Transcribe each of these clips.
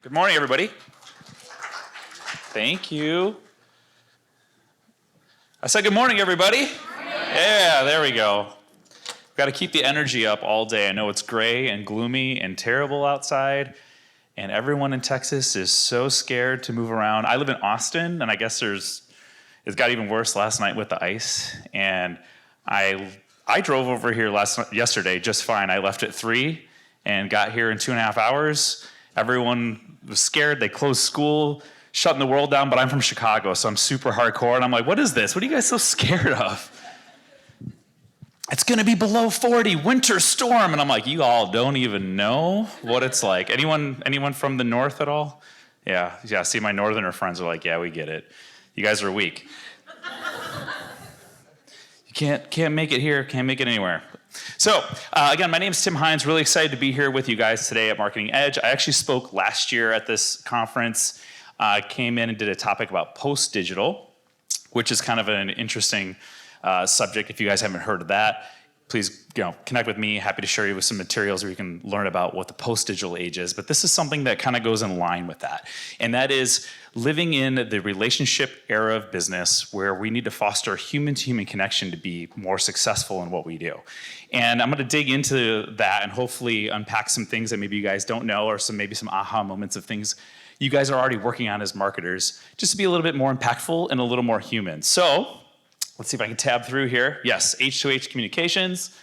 Good morning, everybody. Thank you. I said good morning, everybody. Yeah, there we go. We've got to keep the energy up all day. I know it's gray and gloomy and terrible outside, and everyone in Texas is so scared to move around. I live in Austin, and I guess it got even worse last night with the ice. And I drove over here yesterday just fine. I left at 3 and got here in 2.5 hours. Everyone was scared. They closed school, shutting the world down, but I'm from Chicago, so I'm super hardcore. And I'm like, what is this? What are you guys so scared of? It's going to be below 40, winter storm. And I'm like, you all don't even know what it's like. Anyone from the north at all? Yeah. See, my northerner friends are like, yeah, we get it. You guys are weak. You can't make it here, can't make it anywhere. So, again, my name is Tim Hines. Really excited to be here with you guys today at Marketing Edge. I actually spoke last year at this conference. Came in and did a topic about post-digital, which is kind of an interesting subject. If you guys haven't heard of that, please connect with me. Happy to share you with some materials where you can learn about what the post-digital age is. But this is something that kind of goes in line with that. And that is living in the relationship era of business where we need to foster human-to-human connection to be more successful in what we do. And I'm going to dig into that and hopefully unpack some things that maybe you guys don't know, or maybe some aha moments of things you guys are already working on as marketers, just to be a little bit more impactful and a little more human. So let's see if I can tab through here. Yes, H2H communications,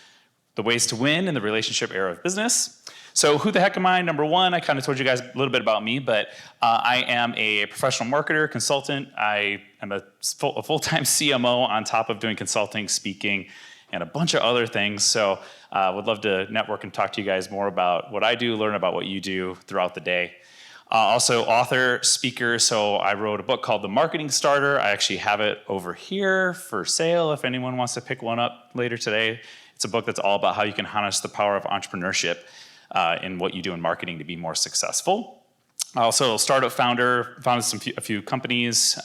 the ways to win in the relationship era of business. So who the heck am I? Number one, I kind of told you guys a little bit about me, but I am a professional marketer, consultant. I am a full-time CMO on top of doing consulting, speaking, and a bunch of other things. So would love to network and talk to you guys more about what I do, learn about what you do throughout the day. Also author, speaker, so I wrote a book called The Marketing Starter. I actually have it over here for sale if anyone wants to pick one up later today. It's a book that's all about how you can harness the power of entrepreneurship in what you do in marketing to be more successful. Also, startup founder, founded a few companies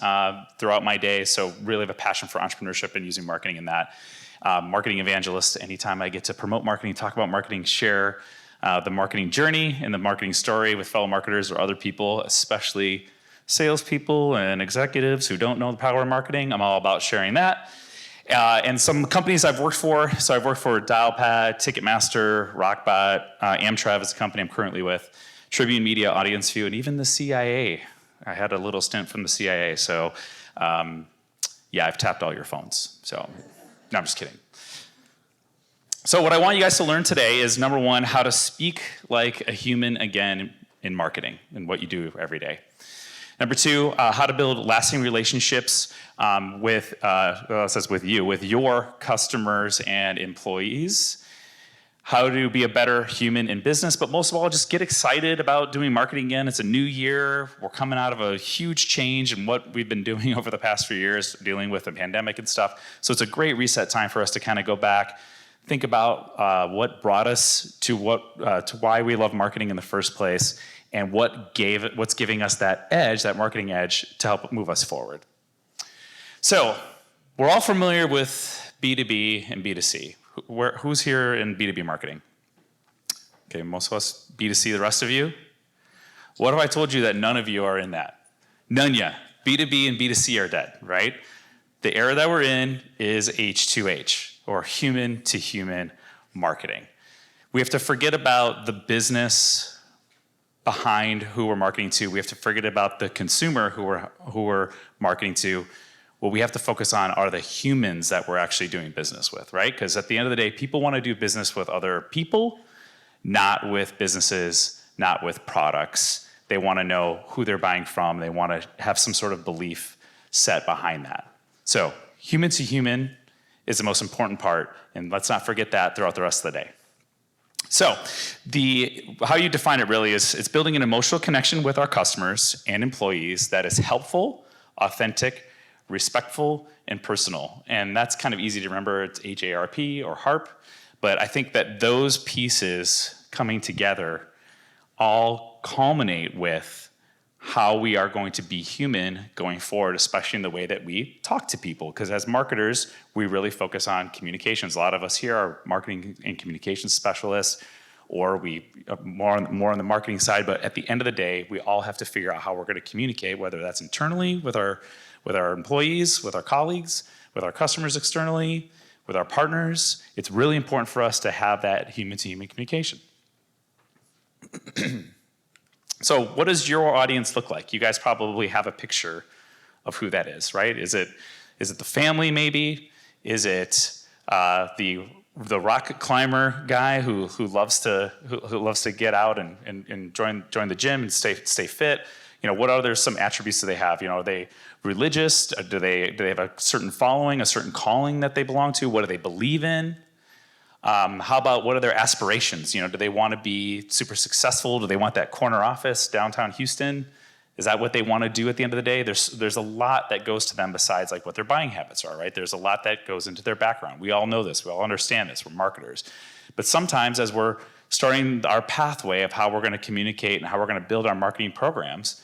throughout my day, so really have a passion for entrepreneurship and using marketing in that. Marketing evangelist, anytime I get to promote marketing, talk about marketing, share the marketing journey and the marketing story with fellow marketers or other people, especially salespeople and executives who don't know the power of marketing. I'm all about sharing that. And some companies I've worked for. So I've worked for Dialpad, Ticketmaster, Rockbot, Amtrav is a company I'm currently with, Tribune Media, Audience View, and even the CIA. I had a little stint from the CIA. So yeah, I've tapped all your phones. So no, I'm just kidding. So what I want you guys to learn today is, number one, how to speak like a human again in marketing and what you do every day. Number two, how to build lasting relationships with your customers and employees. How to be a better human in business, but most of all, just get excited about doing marketing again. It's a new year. We're coming out of a huge change in what we've been doing over the past few years, dealing with the pandemic and stuff. So it's a great reset time for us to kind of go back, think about what brought us to why we love marketing in the first place, and what's giving us that edge, that marketing edge, to help move us forward. So we're all familiar with B2B and B2C. Who's here in B2B marketing? Okay, most of us. B2C, the rest of you? What if I told you that none of you are in that? None yet. B2B and B2C are dead, right? The era that we're in is H2H, or human-to-human marketing. We have to forget about the business behind who we're marketing to. We have to forget about the consumer who we're marketing to. What we have to focus on are the humans that we're actually doing business with, right? Because at the end of the day, people want to do business with other people, not with businesses, not with products. They want to know who they're buying from. They want to have some sort of belief set behind that. So human to human is the most important part, and let's not forget that throughout the rest of the day. So how you define it really is it's building an emotional connection with our customers and employees that is helpful, authentic, respectful, and personal. And that's kind of easy to remember. It's HARP or HARP. But I think that those pieces coming together all culminate with how we are going to be human going forward, especially in the way that we talk to people. Because as marketers, we really focus on communications. A lot of us here are marketing and communications specialists, or we more on the marketing side. But at the end of the day, we all have to figure out how we're going to communicate, whether that's internally with our employees, with our colleagues, with our customers externally, with our partners. It's really important for us to have that human-to-human communication. So what does your audience look like? You guys probably have a picture of who that is, right? Is it the family maybe? Is it the rock climber guy who loves to get out and join the gym and stay fit? What other some attributes do they have? Are they religious? Do they have a certain following, a certain calling that they belong to? What do they believe in? How about what are their aspirations? Do they want to be super successful? Do they want that corner office downtown Houston? Is that what they want to do at the end of the day? There's a lot that goes to them besides like what their buying habits are, right? There's a lot that goes into their background. We all know this. We all understand this. We're marketers. But sometimes as we're starting our pathway of how we're going to communicate and how we're going to build our marketing programs,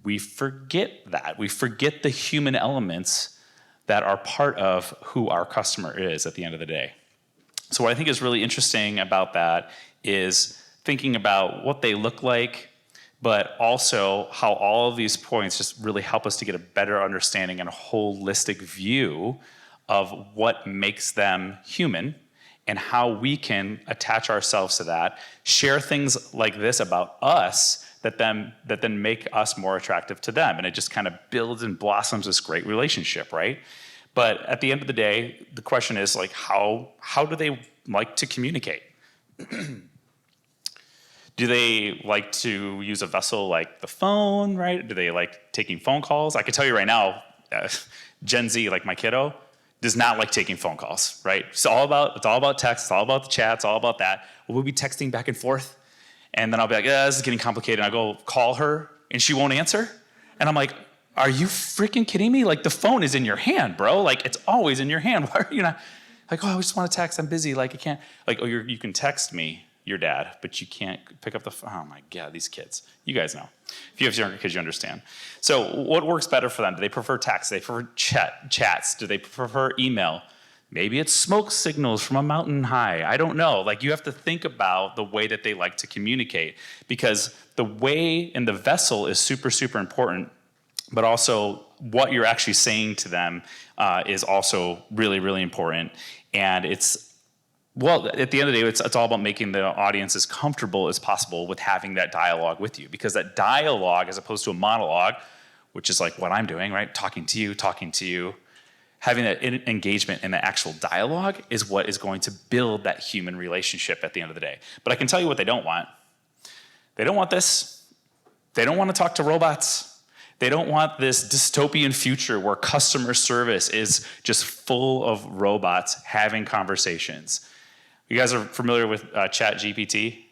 we forget that. We forget the human elements that are part of who our customer is at the end of the day. So what I think is really interesting about that is thinking about what they look like, but also how all of these points just really help us to get a better understanding and a holistic view of what makes them human and how we can attach ourselves to that, share things like this about us that then make us more attractive to them. And it just kind of builds and blossoms this great relationship, right? But at the end of the day, the question is like, how do they like to communicate? Do they like to use a vessel like the phone, right? Do they like taking phone calls? I can tell you right now, Gen Z, like my kiddo, does not like taking phone calls, right? It's all about text, it's all about the chat, it's all about that. We'll be texting back and forth, and then I'll be like, this is getting complicated. And I go call her, and she won't answer. And I'm like, are you freaking kidding me? Like, the phone is in your hand, bro. Like, it's always in your hand. Why are you not? Like, I just want to text. I'm busy. Like, I can't. Like, you can text me, your dad, but you can't pick up the phone. Oh, my God, these kids. You guys know. If you have younger kids, you understand. So what works better for them? Do they prefer text? Do they prefer chats? Do they prefer email? Maybe it's smoke signals from a mountain high. I don't know. Like, you have to think about the way that they like to communicate, because the way and the vessel is super, super important, but also what you're actually saying to them is also really, really important. And at the end of the day, it's all about making the audience as comfortable as possible with having that dialogue with you, because that dialogue, as opposed to a monologue, which is like what I'm doing, right? Talking to you, having that engagement in the actual dialogue is what is going to build that human relationship at the end of the day. But I can tell you what they don't want. They don't want this. They don't want to talk to robots. They don't want this dystopian future where customer service is just full of robots having conversations. You guys are familiar with ChatGPT?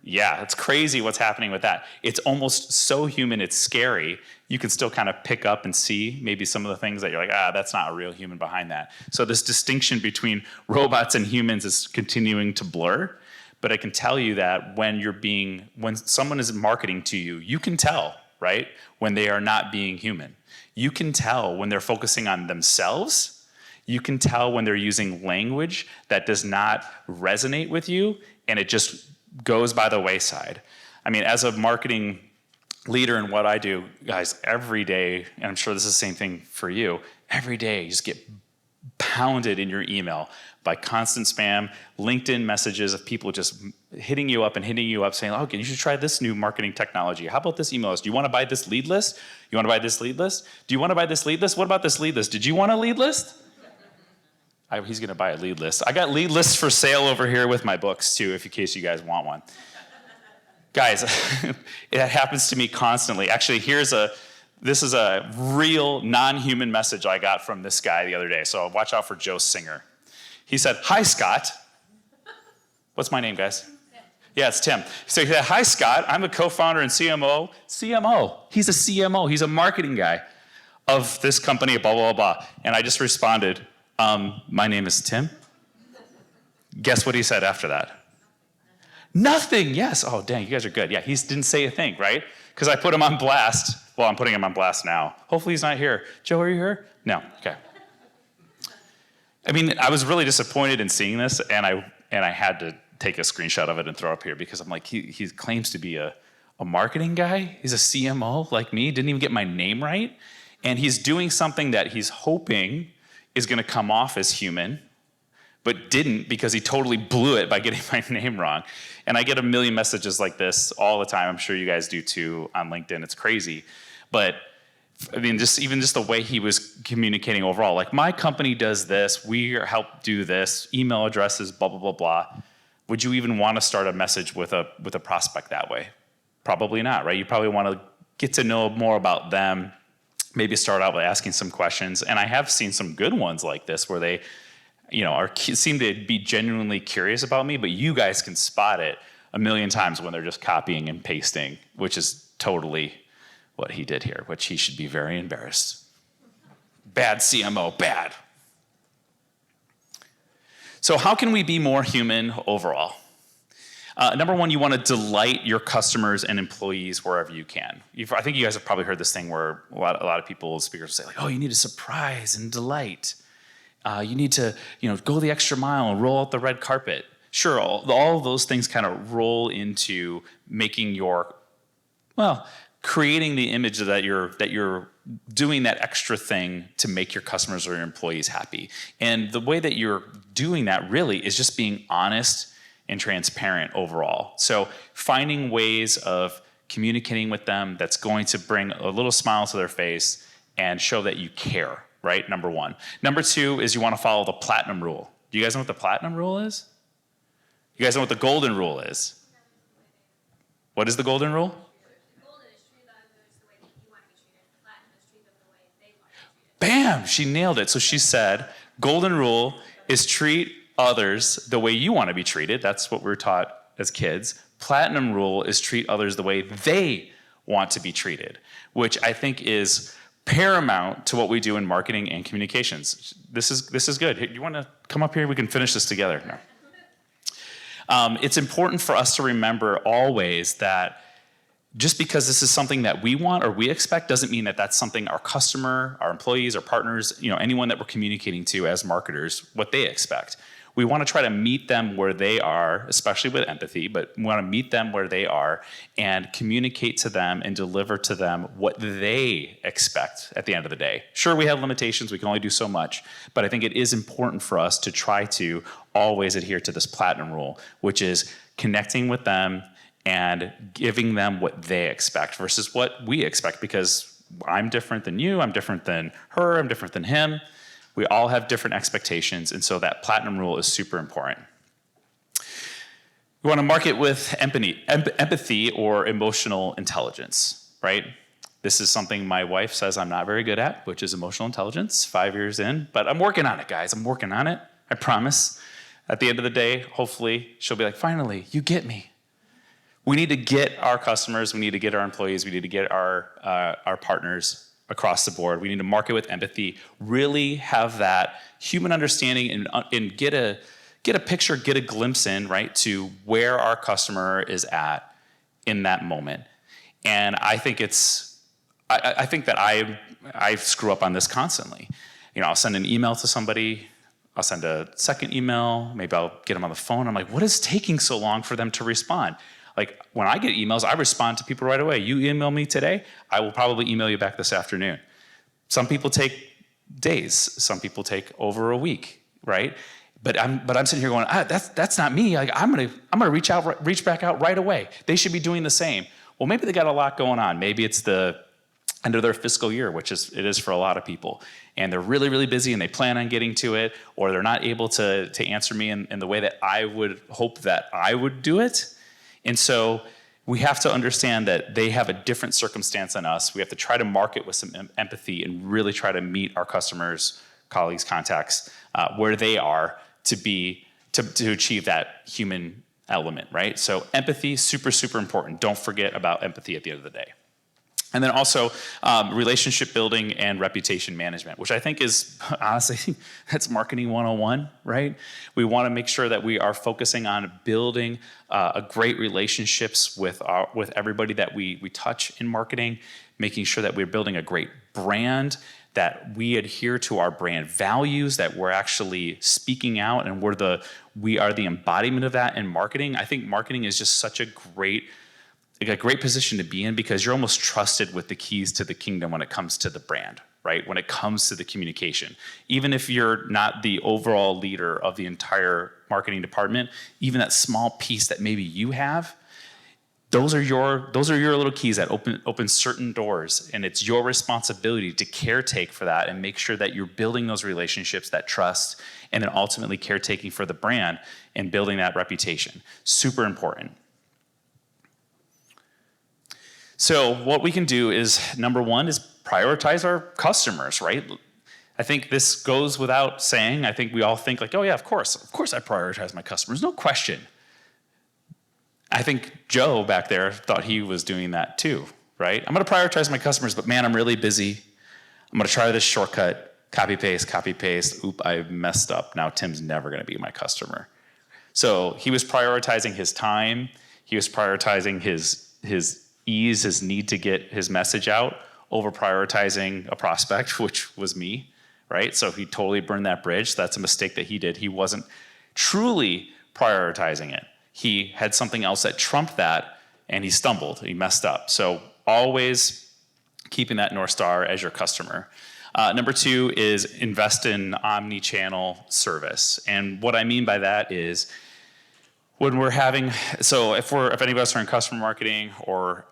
Yeah, it's crazy what's happening with that. It's almost so human, it's scary. You can still kind of pick up and see maybe some of the things that you're like, that's not a real human behind that. So this distinction between robots and humans is continuing to blur. But I can tell you that when someone is marketing to you, you can tell, right? When they are not being human. You can tell when they're focusing on themselves. You can tell when they're using language that does not resonate with you, and it just goes by the wayside. I mean, as a marketing leader in what I do, guys, every day, and I'm sure this is the same thing for you, every day you just get pounded in your email by constant spam, LinkedIn messages of people just hitting you up saying, okay, you should try this new marketing technology. How about this email list? Do you want to buy this lead list? You want to buy this lead list? Do you want to buy this lead list? What about this lead list? Did you want a lead list? He's going to buy a lead list. I got lead lists for sale over here with my books, too, in case you guys want one. Guys, it happens to me constantly. Actually, this is a real non-human message I got from this guy the other day. So watch out for Joe Singer. He said, "Hi, Scott." What's my name, guys? Tim. Yeah, it's Tim. So he said, "Hi, Scott. I'm the co-founder and CMO." CMO. He's a CMO. He's a marketing guy of this company, blah, blah, blah. And I just responded, "My name is Tim." Guess what he said after that? Nothing. Yes. Oh, dang, you guys are good. Yeah, he didn't say a thing, right? Because I put him on blast. Well, I'm putting him on blast now. Hopefully he's not here. Joe, are you here? No. Okay. I mean, I was really disappointed in seeing this, and I had to take a screenshot of it and throw it up here because I'm like, he claims to be a marketing guy. He's a CMO like me, didn't even get my name right. And he's doing something that he's hoping is gonna come off as human, but didn't because he totally blew it by getting my name wrong. And I get a million messages like this all the time. I'm sure you guys do too on LinkedIn. It's crazy. But I mean, just the way he was communicating overall, like my company does this, we help do this, email addresses, blah, blah, blah, blah. Would you even want to start a message with a prospect that way? Probably not, right? You probably want to get to know more about them, maybe start out by asking some questions. And I have seen some good ones like this where they, seem to be genuinely curious about me, but you guys can spot it a million times when they're just copying and pasting, which is totally what he did here, which he should be very embarrassed. Bad CMO, bad. So how can we be more human overall? Number one, you want to delight your customers and employees wherever you can. I think you guys have probably heard this thing where a lot of people, speakers say like, oh, you need to surprise and delight. You need to, go the extra mile and roll out the red carpet. Sure, all of those things kind of roll into making creating the image that you're doing that extra thing to make your customers or your employees happy. And the way that you're doing that really is just being honest and transparent overall. So finding ways of communicating with them that's going to bring a little smile to their face and show that you care, right? Number one. Number two is you want to follow the platinum rule. Do you guys know what the platinum rule is? You guys know what the golden rule is? What is the golden rule? Bam, she nailed it. So she said, golden rule is treat others the way you want to be treated. That's what we were taught as kids. Platinum rule is treat others the way they want to be treated, which I think is paramount to what we do in marketing and communications. This is good. Hey, you want to come up here? We can finish this together. No. It's important for us to remember always that just because this is something that we want or we expect doesn't mean that that's something our customer, our employees, our partners, anyone that we're communicating to as marketers, what they expect. We want to try to meet them where they are, especially with empathy, but we want to meet them where they are and communicate to them and deliver to them what they expect at the end of the day. Sure, we have limitations, we can only do so much, but I think it is important for us to try to always adhere to this platinum rule, which is connecting with them and giving them what they expect versus what we expect, because I'm different than you, I'm different than her, I'm different than him. We all have different expectations, and so that platinum rule is super important. We want to market with empathy or emotional intelligence, right? This is something my wife says I'm not very good at, which is emotional intelligence, 5 years in, but I'm working on it, guys. I'm working on it, I promise. At the end of the day, hopefully, she'll be like, finally, you get me. We need to get our customers, we need to get our employees, we need to get our partners across the board. We need to market with empathy, really have that human understanding and get a picture, get a glimpse in, right, to where our customer is at in that moment. And I think I think that I screw up on this constantly. I'll send an email to somebody, I'll send a second email, maybe I'll get them on the phone. I'm like, what is taking so long for them to respond? Like when I get emails, I respond to people right away. You email me today, I will probably email you back this afternoon. Some people take days, some people take over a week, right? But I'm sitting here going, that's not me. Like I'm gonna reach back out right away. They should be doing the same. Well, maybe they got a lot going on. Maybe it's the end of their fiscal year, which it is for a lot of people, and they're really, really busy and they plan on getting to it, or they're not able to answer me in the way that I would hope that I would do it. And so we have to understand that they have a different circumstance than us. We have to try to market with some empathy and really try to meet our customers, colleagues, contacts, where they are to achieve that human element, right? So empathy, super, super important. Don't forget about empathy at the end of the day. And then also relationship building and reputation management, which I think is, honestly, that's marketing 101, right? We want to make sure that we are focusing on building a great relationships with everybody that we touch in marketing, making sure that we're building a great brand, that we adhere to our brand values, that we're actually speaking out, and we are the embodiment of that in marketing. I think marketing is just such a great position to be in, because you're almost trusted with the keys to the kingdom when it comes to the brand, right? When it comes to the communication. Even if you're not the overall leader of the entire marketing department, even that small piece that maybe you have, those are your little keys that open certain doors, and it's your responsibility to caretake for that and make sure that you're building those relationships, that trust, and then ultimately caretaking for the brand and building that reputation. Super important. So what we can do is, number one, is prioritize our customers, right? I think this goes without saying. I think we all think like, oh yeah, of course I prioritize my customers, no question. I think Joe back there thought he was doing that too, right? I'm gonna prioritize my customers, but man, I'm really busy. I'm gonna try this shortcut, copy paste. Oop, I messed up. Now Tim's never gonna be my customer. So he was prioritizing his time. He was prioritizing his ease, his need to get his message out, over prioritizing a prospect, which was me, right? So he totally burned that bridge. That's a mistake that he did. He wasn't truly prioritizing it. He had something else that trumped that, and he stumbled, he messed up. So always keeping that North Star as your customer. Number two is invest in omni-channel service. And what I mean by that is, when we're having, so if any of us are in customer marketing, or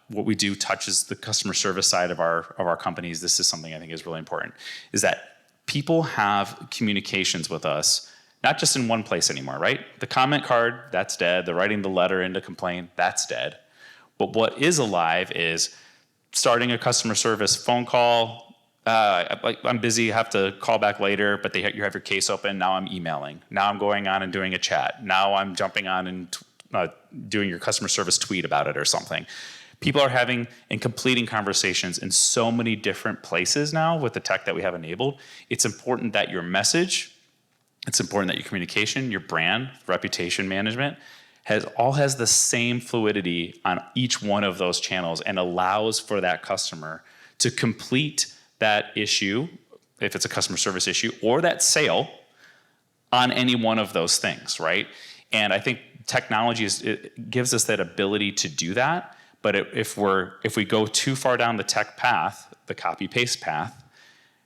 what we do touches the customer service side of our companies, this is something I think is really important, is that people have communications with us, not just in one place anymore, right? The comment card, that's dead. The writing the letter in to complain, that's dead. But what is alive is starting a customer service phone call. I'm busy, have to call back later, but you have your case open. Now I'm emailing. Now I'm going on and doing a chat. Now I'm jumping on and doing your customer service tweet about it or something. People are having and completing conversations in so many different places now with the tech that we have enabled. It's important that your message, it's important that your communication, your brand, reputation management has the same fluidity on each one of those channels, and allows for that customer to complete that issue, if it's a customer service issue, or that sale on any one of those things, right? And I think technology it gives us that ability to do that. But if we go too far down the tech path, the copy paste path,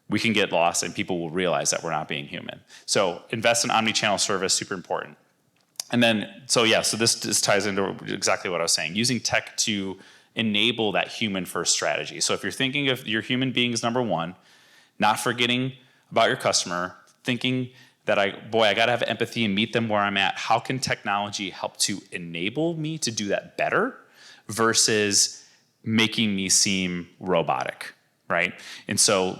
we can get lost, and people will realize that we're not being human. So invest in omni-channel service, super important. And then, so this ties into exactly what I was saying, using tech to enable that human first strategy. So if you're thinking of your human beings, number one, not forgetting about your customer, thinking that I gotta have empathy and meet them where I'm at. How can technology help to enable me to do that better versus making me seem robotic, right? And so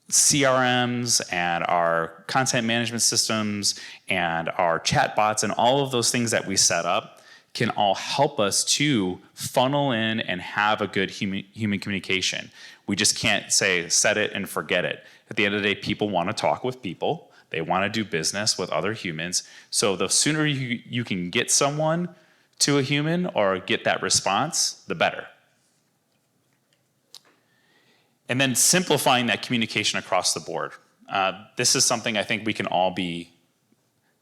CRMs and our content management systems and our chatbots and all of those things that we set up can all help us to funnel in and have a good human communication. We just can't say set it and forget it. At the end of the day, people want to talk with people. They want to do business with other humans. So the sooner you can get someone to a human or get that response, the better. And then simplifying that communication across the board. This is something I think we can all do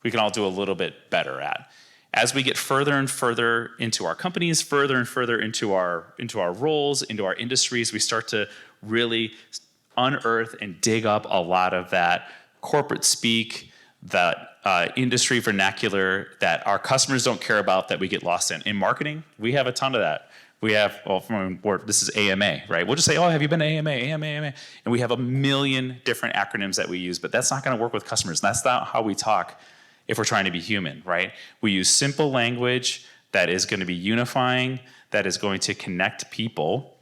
a little bit better at. As we get further and further into our companies, further and further into our roles, into our industries, we start to really unearth and dig up a lot of that corporate speak, that industry vernacular that our customers don't care about, that we get lost in. In marketing, we have a ton of that. We have, this is AMA, right? We'll just say, oh, have you been to AMA? And we have a million different acronyms that we use, but that's not gonna work with customers. That's not how we talk if we're trying to be human, right? We use simple language that is gonna be unifying, that is going to connect people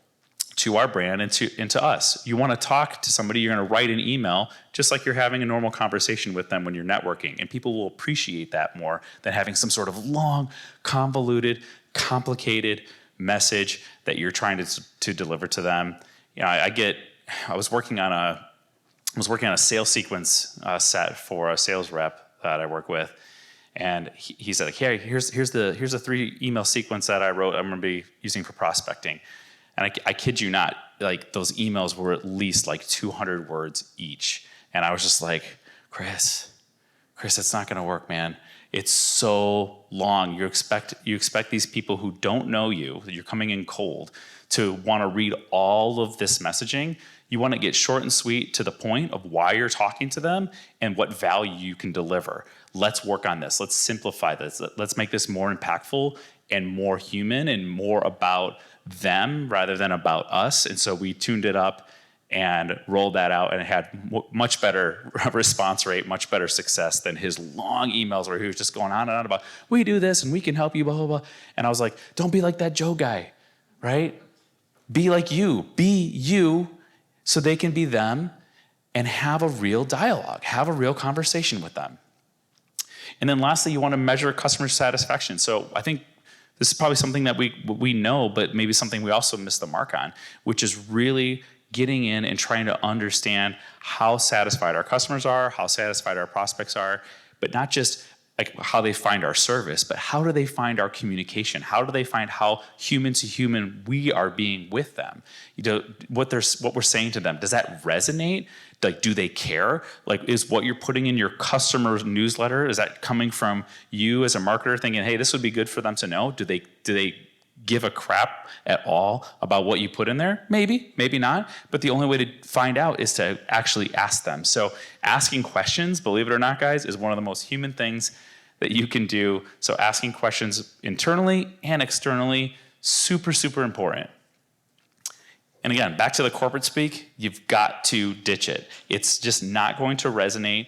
to our brand and to us. You wanna talk to somebody, you're gonna write an email, just like you're having a normal conversation with them when you're networking, and people will appreciate that more than having some sort of long, convoluted, complicated message that you're trying to deliver to them. You know, I was working on a sales sequence set for a sales rep that I work with, and he said, like, hey, here's the 3 email sequence that I wrote I'm gonna be using for prospecting. And I kid you not, like those emails were at least like 200 words each. And I was just like, Chris, it's not gonna work, man. It's so long. You expect these people who don't know you, you're coming in cold, to want to read all of this messaging. You want to get short and sweet to the point of why you're talking to them and what value you can deliver. Let's work on this. Let's simplify this. Let's make this more impactful and more human and more about them rather than about us. And so we tuned it up and rolled that out, and it had much better response rate, much better success than his long emails where he was just going on and on about, we do this and we can help you, blah, blah, blah. And I was like, don't be like that Joe guy, right? Be like you. Be you so they can be them and have a real dialogue, have a real conversation with them. And then lastly, you want to measure customer satisfaction. So I think this is probably something that we know, but maybe something we also miss the mark on, which is really getting in and trying to understand how satisfied our customers are, how satisfied our prospects are, but not just like how they find our service, but how do they find our communication? How do they find how human to human we are being with them? You know, what we're saying to them, does that resonate? Like, do they care? Like, is what you're putting in your customer's newsletter, is that coming from you as a marketer thinking, hey, this would be good for them to know? Do they give a crap at all about what you put in there? Maybe, maybe not. But the only way to find out is to actually ask them. So asking questions, believe it or not, guys, is one of the most human things that you can do. So asking questions internally and externally, super, super important. And again, back to the corporate speak, you've got to ditch it. It's just not going to resonate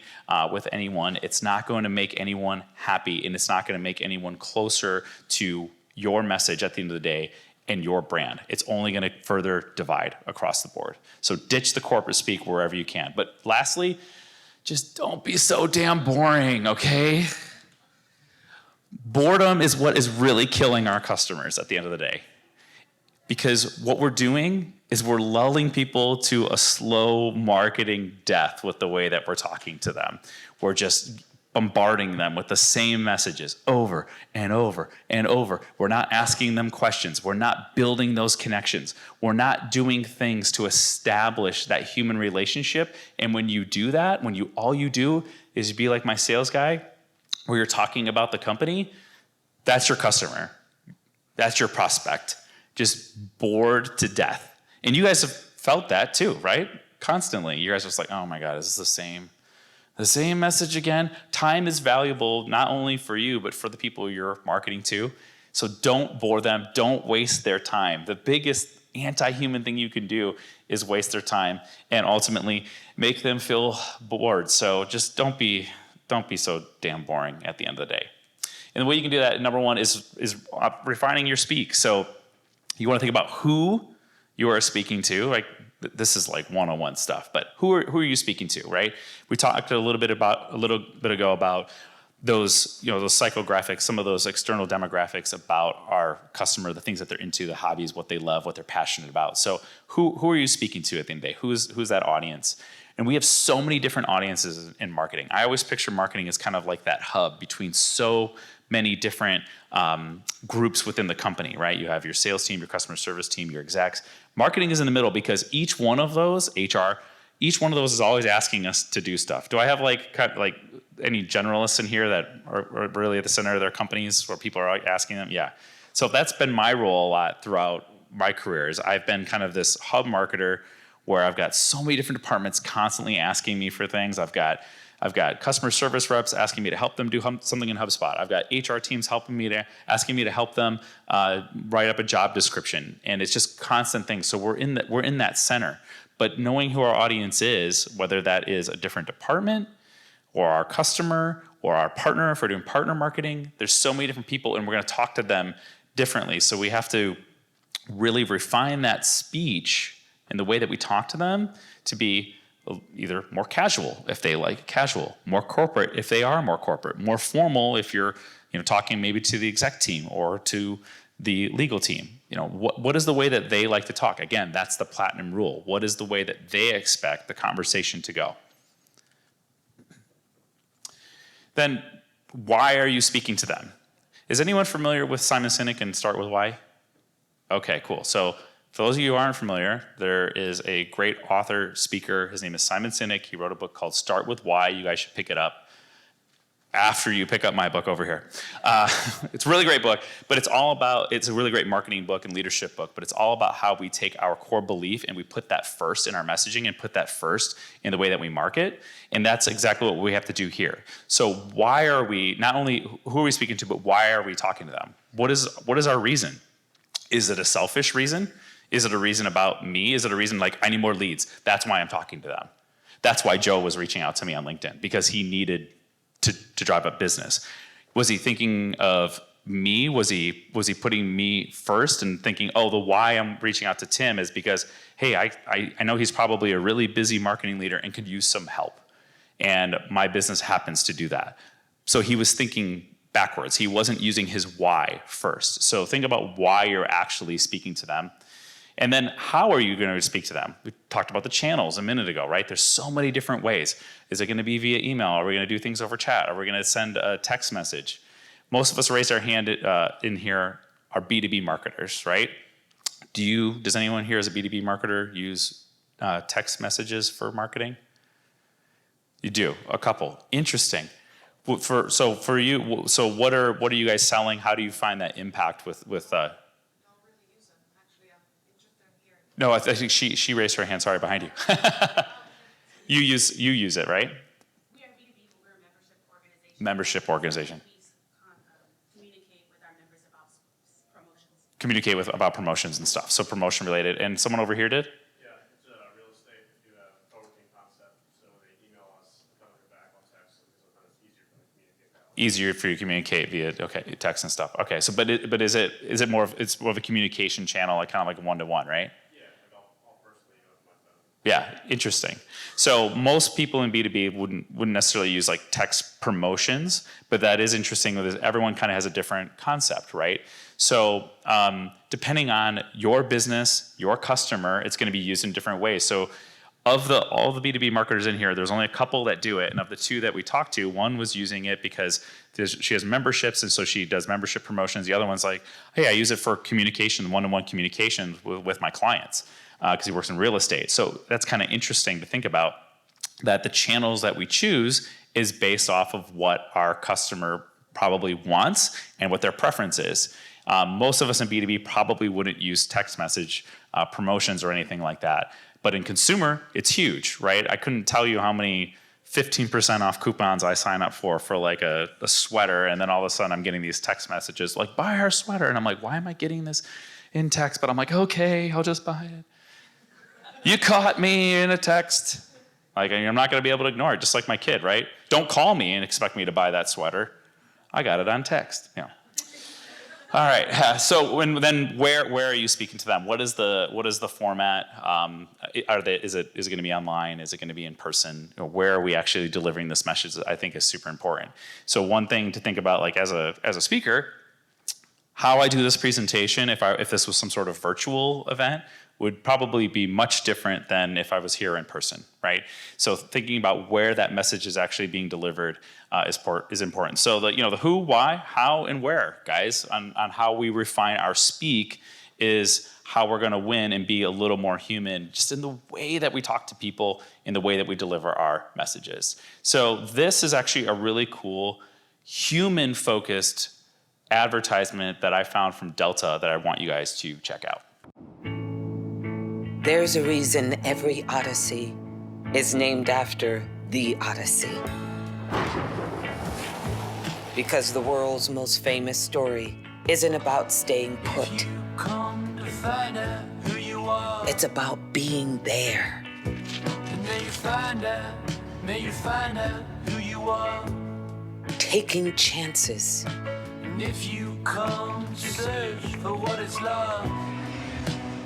with anyone. It's not going to make anyone happy, and it's not going to make anyone closer to your message at the end of the day and your brand. It's only going to further divide across the board. So ditch the corporate speak wherever you can. But lastly, just don't be so damn boring, okay? Boredom is what is really killing our customers at the end of the day. Because what we're doing is we're lulling people to a slow marketing death with the way that we're talking to them. We're just bombarding them with the same messages over and over and over. We're not asking them questions. We're not building those connections. We're not doing things to establish that human relationship. And when you do that, all you do is be like my sales guy, where you're talking about the company, that's your customer. That's your prospect. Just bored to death. And you guys have felt that too, right? Constantly. You guys are just like, oh my God, is this the same message again? Time is valuable, not only for you, but for the people you're marketing to. So don't bore them. Don't waste their time. The biggest anti-human thing you can do is waste their time and ultimately make them feel bored. So just don't be so damn boring at the end of the day. And the way you can do that, number one, is refining your speak. So you want to think about who you are speaking to. Like, this is like one-on-one stuff, but who are you speaking to, right? We talked a little bit ago about those psychographics, some of those external demographics about our customer, the things that they're into, the hobbies, what they love, what they're passionate about. So who are you speaking to at the end of the day? Who's that audience? And we have so many different audiences in marketing. I always picture marketing as kind of like that hub between so many different groups within the company, right? You have your sales team, your customer service team, your execs. Marketing is in the middle because each one of those, HR, each one of those is always asking us to do stuff. Do I have like any generalists in here that are really at the center of their companies where people are asking them? Yeah. So that's been my role a lot throughout my career. Is I've been kind of this hub marketer where I've got so many different departments constantly asking me for things. I've got customer service reps asking me to help them do something in HubSpot. I've got HR teams asking me to help them write up a job description, and it's just constant things. So we're in that center. But knowing who our audience is, whether that is a different department or our customer or our partner, if we're doing partner marketing, there's so many different people, and we're going to talk to them differently. So we have to really refine that speech and the way that we talk to them to be either more casual if they like casual, more corporate if they are more corporate, more formal if you're talking maybe to the exec team or to the legal team. What is the way that they like to talk? Again, that's the platinum rule. What is the way that they expect the conversation to go? Then why are you speaking to them? Is anyone familiar with Simon Sinek and Start With Why? Okay, cool. So For those of you who aren't familiar, there is a great author, speaker. His name is Simon Sinek. He wrote a book called Start With Why. You guys should pick it up after you pick up my book over here. It's a really great book, but it's a really great marketing book and leadership book, but it's all about how we take our core belief and we put that first in our messaging and put that first in the way that we market. And that's exactly what we have to do here. So why are we, not only who are we speaking to, but why are we talking to them? What is our reason? Is it a selfish reason? Is it a reason about me? Is it a reason like I need more leads? That's why I'm talking to them. That's why Joe was reaching out to me on LinkedIn, because he needed to drive up business. Was he thinking of me? Was he putting me first and thinking, oh, the why I'm reaching out to Tim is because, hey, I know he's probably a really busy marketing leader and could use some help. And my business happens to do that. So he was thinking backwards. He wasn't using his why first. So think about why you're actually speaking to them. And then how are you going to speak to them? We talked about the channels a minute ago, right? There's so many different ways. Is it going to be via email? Are we going to do things over chat? Are we going to send a text message? Most of us raised our hand in here are B2B marketers, right? Does anyone here as a B2B marketer use text messages for marketing? You do, a couple. Interesting. For you, what are you guys selling? How do you find that impact with No, I think she raised her hand. Sorry, behind you. you use it, right? We are B2B, but we're a membership organization. Membership organization. We communicate with our members about promotions. Communicate about promotions and stuff. So promotion related. And someone over here did? Yeah, it's real estate. We do a co-working concept. So they email us, come back on text, so it's easier for them to communicate that way. Easier for you to communicate via text and stuff. Okay, so but is it more of a communication channel, like kind of like a one-to-one, right? Yeah, interesting. So most people in B2B wouldn't necessarily use like text promotions, but that is interesting because everyone kind of has a different concept, right? So depending on your business, your customer, it's going to be used in different ways. So of all the B2B marketers in here, there's only a couple that do it. And of the two that we talked to, one was using it because she has memberships, and so she does membership promotions. The other one's like, hey, I use it for communication, one-on-one communication with my clients. Because he works in real estate. So that's kind of interesting to think about, that the channels that we choose is based off of what our customer probably wants and what their preference is. Most of us in B2B probably wouldn't use text message promotions or anything like that. But in consumer, it's huge, right? I couldn't tell you how many 15% off coupons I sign up for like a sweater, and then all of a sudden I'm getting these text messages like, buy our sweater. And I'm like, why am I getting this in text? But I'm like, okay, I'll just buy it. You caught me in a text. Like, I'm not going to be able to ignore it, just like my kid, right? Don't call me and expect me to buy that sweater. I got it on text. Yeah. All right. So where are you speaking to them? What is the format? Is it going to be online? Is it going to be in person? Where are we actually delivering this message? I think is super important. So one thing to think about, like as a speaker, how I do this presentation, if this was some sort of virtual event, would probably be much different than if I was here in person, right? So thinking about where that message is actually being delivered is important. So the who, why, how, and where, guys, on how we refine our speak is how we're gonna win and be a little more human, just in the way that we talk to people, in the way that we deliver our messages. So this is actually a really cool human-focused advertisement that I found from Delta that I want you guys to check out. There's a reason every Odyssey is named after the Odyssey. Because the world's most famous story isn't about staying put. It's about being there. Taking chances. And if you come to search for what is love,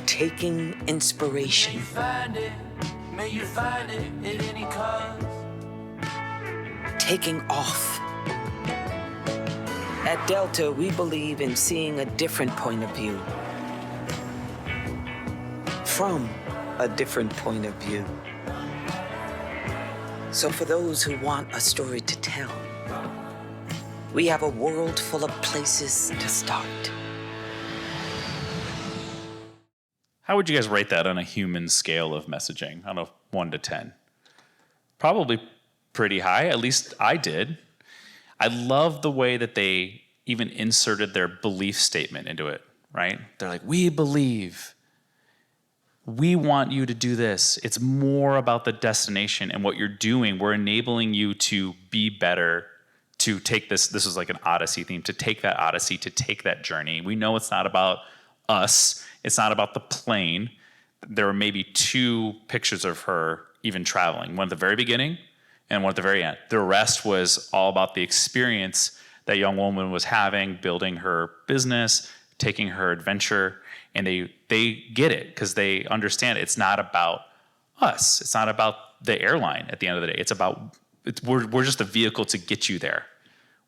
taking inspiration. May you find it at any cost. Taking off. At Delta, we believe in seeing a different point of view. From a different point of view. So for those who want a story to tell, we have a world full of places to start. How would you guys rate that on a human scale of messaging on a 1 to 10? Probably pretty high, at least I did. I love the way that they even inserted their belief statement into it, right? They're like, we believe. We want you to do this. It's more about the destination and what you're doing. We're enabling you to be better, to take this is like an Odyssey theme, to take that Odyssey, to take that journey. We know it's not about us. It's not about the plane. There were maybe 2 pictures of her even traveling, one at the very beginning and one at the very end. The rest was all about the experience that young woman was having, building her business, taking her adventure. And they get it because they understand it's not about us. It's not about the airline at the end of the day. We're just a vehicle to get you there.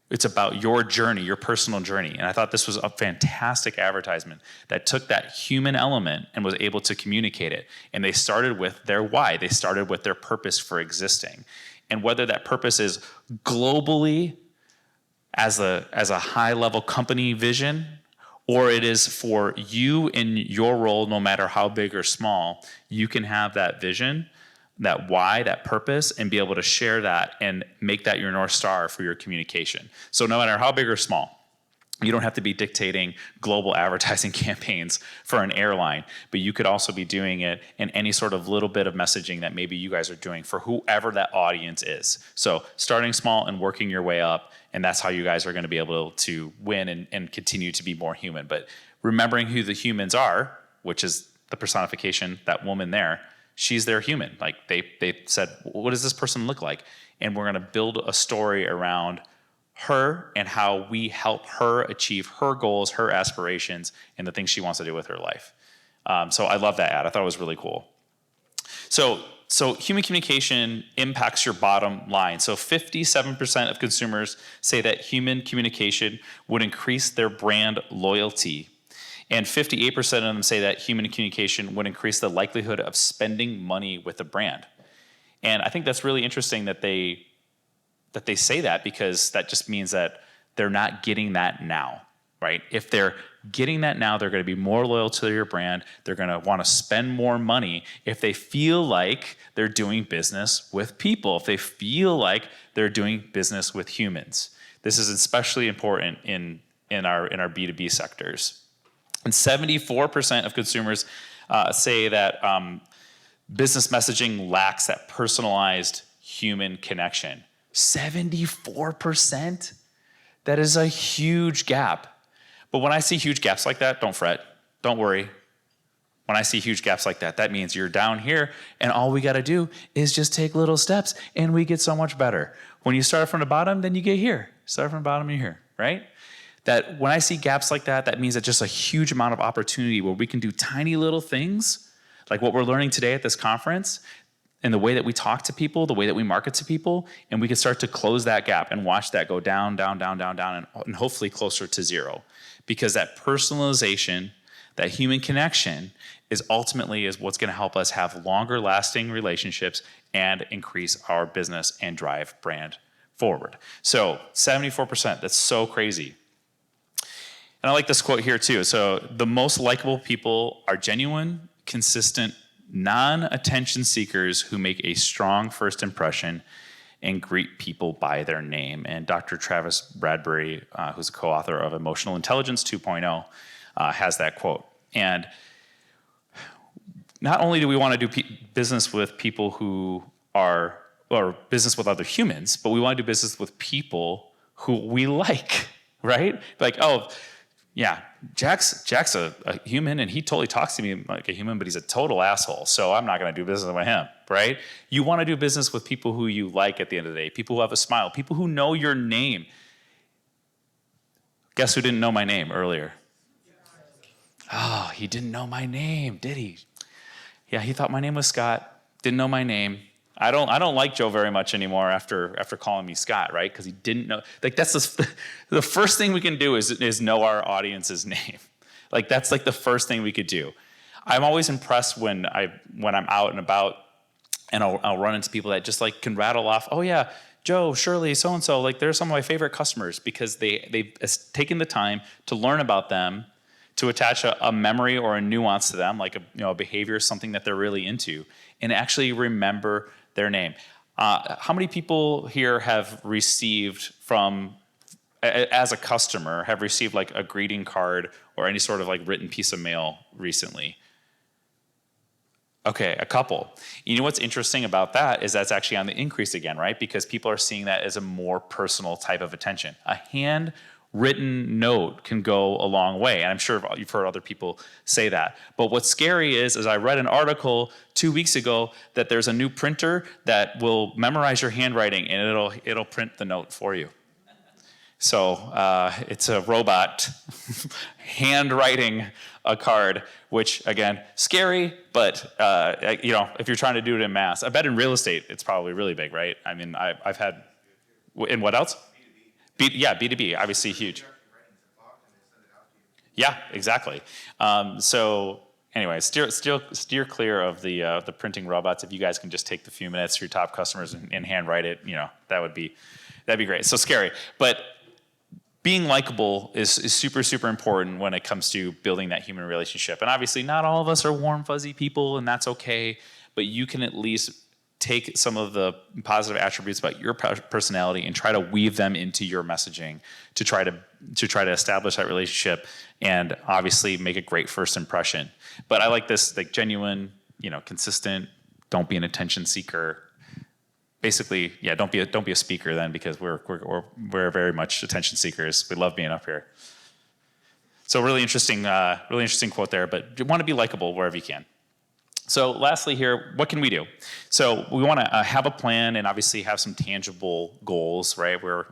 It's about your journey, your personal journey. And I thought this was a fantastic advertisement that took that human element and was able to communicate it. And they started with their why. They started with their purpose for existing. And whether that purpose is globally as a high-level company vision, or it is for you in your role, no matter how big or small, you can have that vision, that why, that purpose, and be able to share that and make that your North Star for your communication. So no matter how big or small, you don't have to be dictating global advertising campaigns for an airline, but you could also be doing it in any sort of little bit of messaging that maybe you guys are doing for whoever that audience is. So starting small and working your way up, and that's how you guys are going to be able to win and continue to be more human. But remembering who the humans are, which is the personification, that woman there, she's their human. Like they said, what does this person look like? And we're going to build a story around her and how we help her achieve her goals, her aspirations, and the things she wants to do with her life. So I love that ad. I thought it was really cool. So human communication impacts your bottom line. So 57% of consumers say that human communication would increase their brand loyalty. And 58% of them say that human communication would increase the likelihood of spending money with a brand. And I think that's really interesting that they say that, because that just means that they're not getting that now, right? If they're getting that now, they're going to be more loyal to your brand. They're going to want to spend more money if they feel like they're doing business with people, if they feel like they're doing business with humans. This is especially important in our B2B sectors. And 74% of consumers say that business messaging lacks that personalized human connection. 74%? That is a huge gap. But when I see huge gaps like that, don't fret. Don't worry. When I see huge gaps like that, that means you're down here, and all we got to do is just take little steps, and we get so much better. When you start from the bottom, then you get here. Start from the bottom, you're here, right? That when I see gaps like that, that means that just a huge amount of opportunity where we can do tiny little things, like what we're learning today at this conference, and the way that we talk to people, the way that we market to people, and we can start to close that gap and watch that go down, down, down, down, down, and hopefully closer to zero. Because that personalization, that human connection is what's going to help us have longer lasting relationships and increase our business and drive brand forward. So 74%, that's so crazy. And I like this quote here too. So the most likable people are genuine, consistent, non-attention seekers who make a strong first impression and greet people by their name. And Dr. Travis Bradbury, who's a co-author of Emotional Intelligence 2.0, has that quote. And not only do we want to do business with people who are, or business with other humans, but we want to do business with people who we like, right? Like, oh, yeah, Jack's a human, and he totally talks to me like a human, but he's a total asshole, so I'm not going to do business with him, right? You want to do business with people who you like at the end of the day, people who have a smile, people who know your name. Guess who didn't know my name earlier? Oh, he didn't know my name, did he? Yeah, he thought my name was Scott, didn't know my name. I don't like Joe very much anymore after calling me Scott, right? Because he didn't know. Like, that's the first thing we can do is know our audience's name. Like, that's like the first thing we could do. I'm always impressed when I'm out and about, and I'll run into people that just like can rattle off, oh yeah, Joe, Shirley, so and so. Like, they're some of my favorite customers because they've taken the time to learn about them, to attach a memory or a nuance to them, like a behavior, something that they're really into, and actually remember their name. How many people here have received as a customer, have received like a greeting card or any sort of like written piece of mail recently? Okay, a couple. You know what's interesting about that is that's actually on the increase again, right? Because people are seeing that as a more personal type of attention. A handwritten note can go a long way, and I'm sure you've heard other people say that. But what's scary is I read an article 2 weeks ago that there's a new printer that will memorize your handwriting and it'll print the note for you. So it's a robot handwriting a card, which again, scary, but if you're trying to do it in mass, I bet in real estate it's probably really big, right? I mean, I've had, in what else? B2B, obviously huge. Yeah, exactly. So anyway, steer clear of the printing robots. If you guys can just take the few minutes for your top customers and handwrite it, that'd be great. So scary, but being likable is super, super important when it comes to building that human relationship. And obviously not all of us are warm, fuzzy people, and that's okay, but you can at least take some of the positive attributes about your personality and try to weave them into your messaging to try to establish that relationship and obviously make a great first impression. But I like this, like genuine, consistent, don't be an attention seeker. Basically, yeah, don't be a speaker then, because we're very much attention seekers. We love being up here. So really interesting quote there. But you want to be likable wherever you can. So lastly here, what can we do? So we want to have a plan and obviously have some tangible goals, right? We're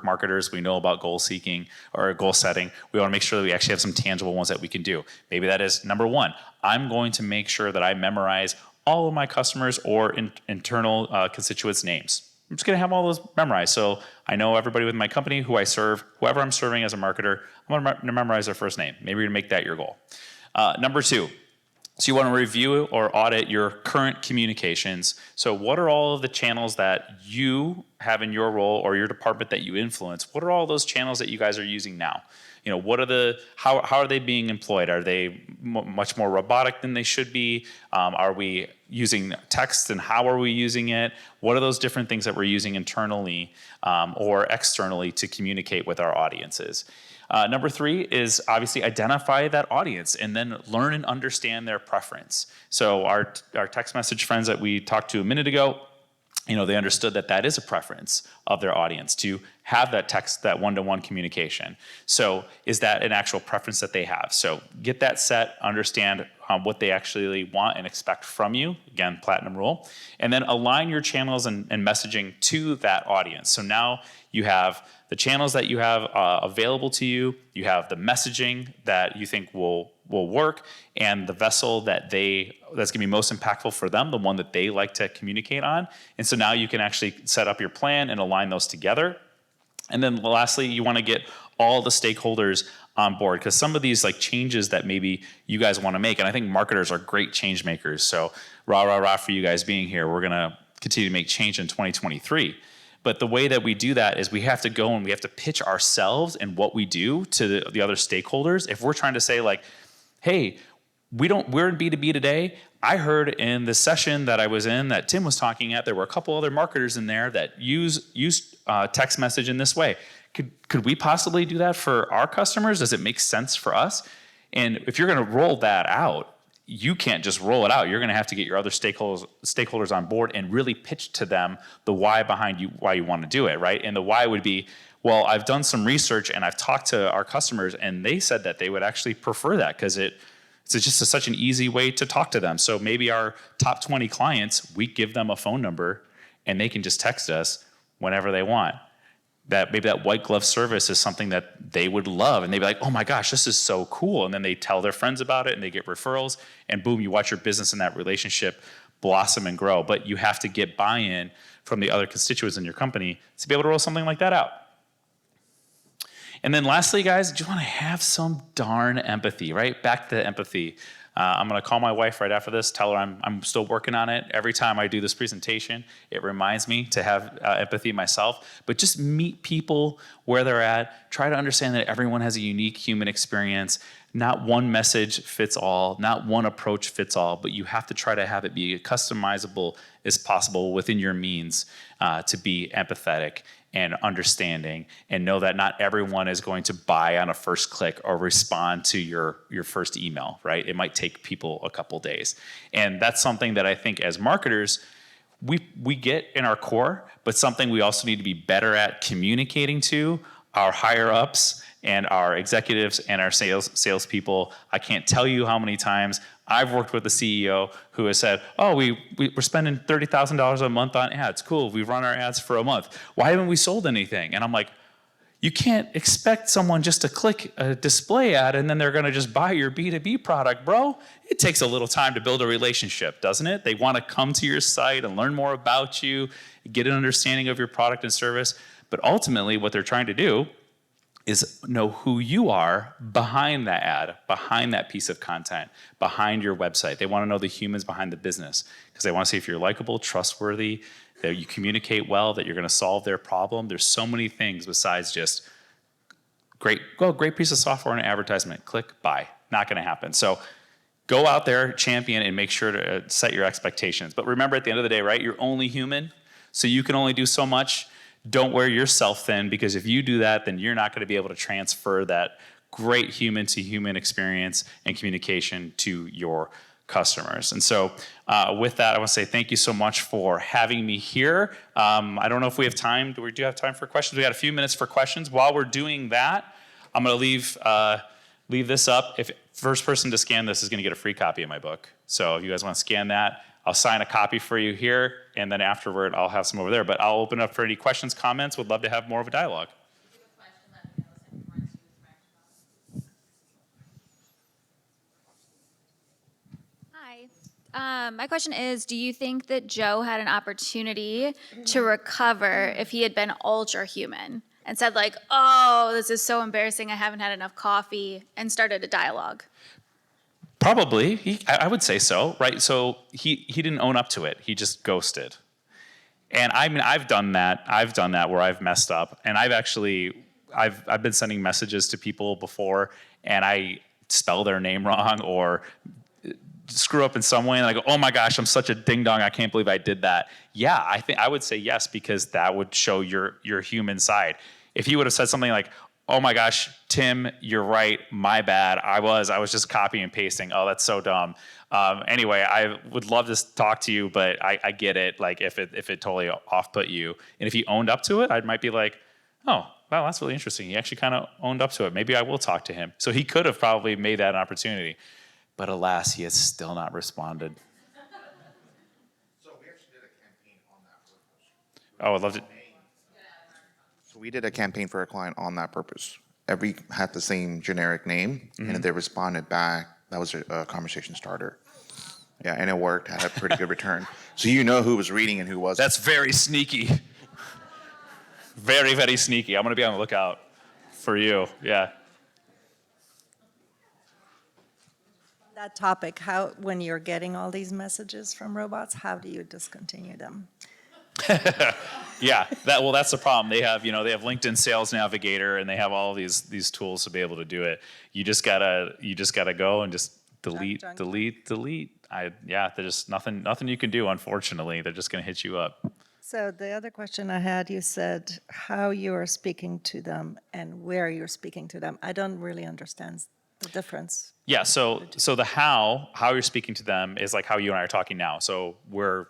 marketers. We know about goal seeking or goal setting. We want to make sure that we actually have some tangible ones that we can do. Maybe that is number one. I'm going to make sure that I memorize all of my customers or internal constituents' names. I'm just going to have all those memorized. So I know everybody within my company, who I serve, whoever I'm serving as a marketer, I'm going to memorize their first name. Maybe you're going to make that your goal. Number two, so you want to review or audit your current communications. So what are all of the channels that you have in your role or your department that you influence? What are all those channels that you guys are using now? How are they being employed? Are they much more robotic than they should be? Are we using text, and how are we using it? What are those different things that we're using internally or externally to communicate with our audiences? Number three is obviously identify that audience and then learn and understand their preference. So our text message friends that we talked to a minute ago, they understood that is a preference of their audience to have that text, that one-to-one communication. So is that an actual preference that they have? So get that set, understand what they actually want and expect from you. Again, platinum rule. And then align your channels and messaging to that audience. So now you have the channels that you have available to you. You have the messaging that you think will work, and the vessel that's going to be most impactful for them, the one that they like to communicate on. And so now you can actually set up your plan and align those together. And then lastly, you want to get all the stakeholders on board, because some of these changes that maybe you guys want to make, and I think marketers are great change makers. So rah for you guys being here. We're going to continue to make change in 2023. But the way that we do that is we have to go and we have to pitch ourselves and what we do to the other stakeholders. If we're trying to say hey, we're in B2B today. I heard in the session that I was in that Tim was talking at, there were a couple other marketers in there that use text message in this way. Could we possibly do that for our customers? Does it make sense for us? And if you're going to roll that out, you can't just roll it out. You're going to have to get your other stakeholders on board and really pitch to them the why behind why you want to do it, right? And the why would be, well, I've done some research and I've talked to our customers and they said that they would actually prefer that because it's just such an easy way to talk to them. So maybe our top 20 clients, we give them a phone number and they can just text us whenever they want. That maybe that white glove service is something that they would love, and they'd be like, oh my gosh, this is so cool. And then they tell their friends about it and they get referrals, and boom, you watch your business and that relationship blossom and grow. But you have to get buy-in from the other constituents in your company to be able to roll something like that out. And then lastly, guys, you want to have some darn empathy, right? Back to empathy. I'm going to call my wife right after this, tell her I'm still working on it. Every time I do this presentation, it reminds me to have empathy myself. But just meet people where they're at. Try to understand that everyone has a unique human experience. not one message fits all, not one approach fits all, but you have to try to have it be customizable as possible within your means to be empathetic and understanding, and know that not everyone is going to buy on a first click or respond to your first email, right? It might take people a couple days. And that's something that I think as marketers, we get in our core, but something we also need to be better at communicating to our higher ups and our executives and our salespeople. I can't tell you how many times I've worked with a CEO who has said, "Oh, we're spending $30,000 a month on ads. Cool, we've run our ads for a month. Why haven't we sold anything?" And I'm like, you can't expect someone just to click a display ad and then they're going to just buy your B2B product, bro. It takes a little time to build a relationship, doesn't it? They want to come to your site and learn more about you, get an understanding of your product and service. But ultimately, what they're trying to do is know who you are behind that ad, behind that piece of content, behind your website. They want to know the humans behind the business because they want to see if you're likable, trustworthy, that you communicate well, that you're going to solve their problem. There's so many things besides just great piece of software and an advertisement. Click, buy. Not going to happen. So go out there, champion, and make sure to set your expectations. But remember, at the end of the day, right, you're only human, so you can only do so much. Don't wear yourself thin, because if you do that, then you're not going to be able to transfer that great human-to-human experience and communication to your customers. And so with that, I want to say thank you so much for having me here. I don't know if we have time. Do we have time for questions? We got a few minutes for questions. While we're doing that, I'm going to leave this up. If first person to scan this is going to get a free copy of my book. So if you guys want to scan that, I'll sign a copy for you here, and then afterward, I'll have some over there. But I'll open up for any questions, comments. Would love to have more of a dialogue. Hi. My question is, do you think that Joe had an opportunity to recover if he had been ultra human and said like, "Oh, this is so embarrassing, I haven't had enough coffee," and started a dialogue? Probably. I would say so, right? So he didn't own up to it. He just ghosted. And I mean, I've done that where I've messed up. And I've been sending messages to people before, and I spell their name wrong or screw up in some way, and I go, "Oh my gosh, I'm such a ding dong, I can't believe I did that." Yeah, I would say yes, because that would show your human side. If he would have said something like, "Oh my gosh, Tim, you're right, my bad, I was just copying and pasting. Oh, that's so dumb." Anyway, I would love to talk to you, but I get it, like if it totally off-put you. And if he owned up to it, I might be like, "Oh, wow, that's really interesting. He actually kind of owned up to it. Maybe I will talk to him." So he could have probably made that an opportunity. But alas, he has still not responded. So we actually did a campaign on that purpose. Oh, I'd love to. So we did a campaign for a client on that purpose. Every had the same generic name, and if they responded back, that was a conversation starter. Yeah, and it worked. Had a pretty good return. So you know who was reading and who wasn't. That's very sneaky. Very, very sneaky. I'm going to be on the lookout for you. Yeah. That topic, when you're getting all these messages from robots, how do you discontinue them? Yeah, that's the problem. They have LinkedIn Sales Navigator, and they have all these tools to be able to do it. You just gotta go and just delete. There's just nothing you can do, unfortunately. They're just gonna hit you up. So the other question I had, you said how you are speaking to them and where you're speaking to them. I don't really understand the difference. Yeah, so the how you're speaking to them is like how you and I are talking now. So we're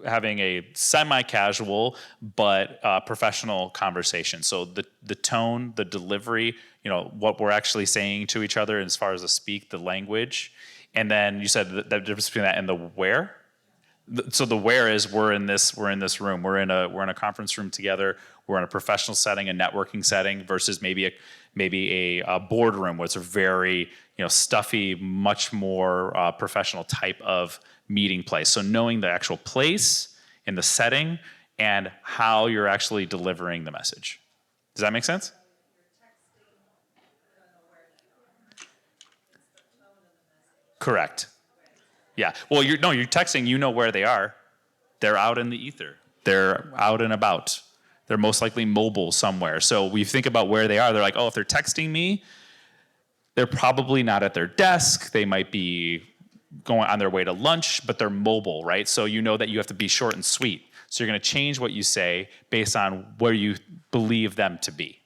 having a semi-casual but professional conversation. So the tone, the delivery, what we're actually saying to each other as far as the language, and then you said the difference between that and the where. So the where is we're in this room. We're in a conference room together. We're in a professional setting, a networking setting, versus maybe a boardroom where it's a very stuffy, much more professional type of meeting place. So knowing the actual place and the setting and how you're actually delivering the message. Does that make sense? Correct. Yeah. Well, you're texting, you know where they are. They're out in the ether. They're out and about. They're most likely mobile somewhere. So we think about where they are. They're like, oh, if they're texting me, They're probably not at their desk. They might be going on their way to lunch, but they're mobile, right? So you know that you have to be short and sweet. So you're going to change what you say based on where you believe them to be.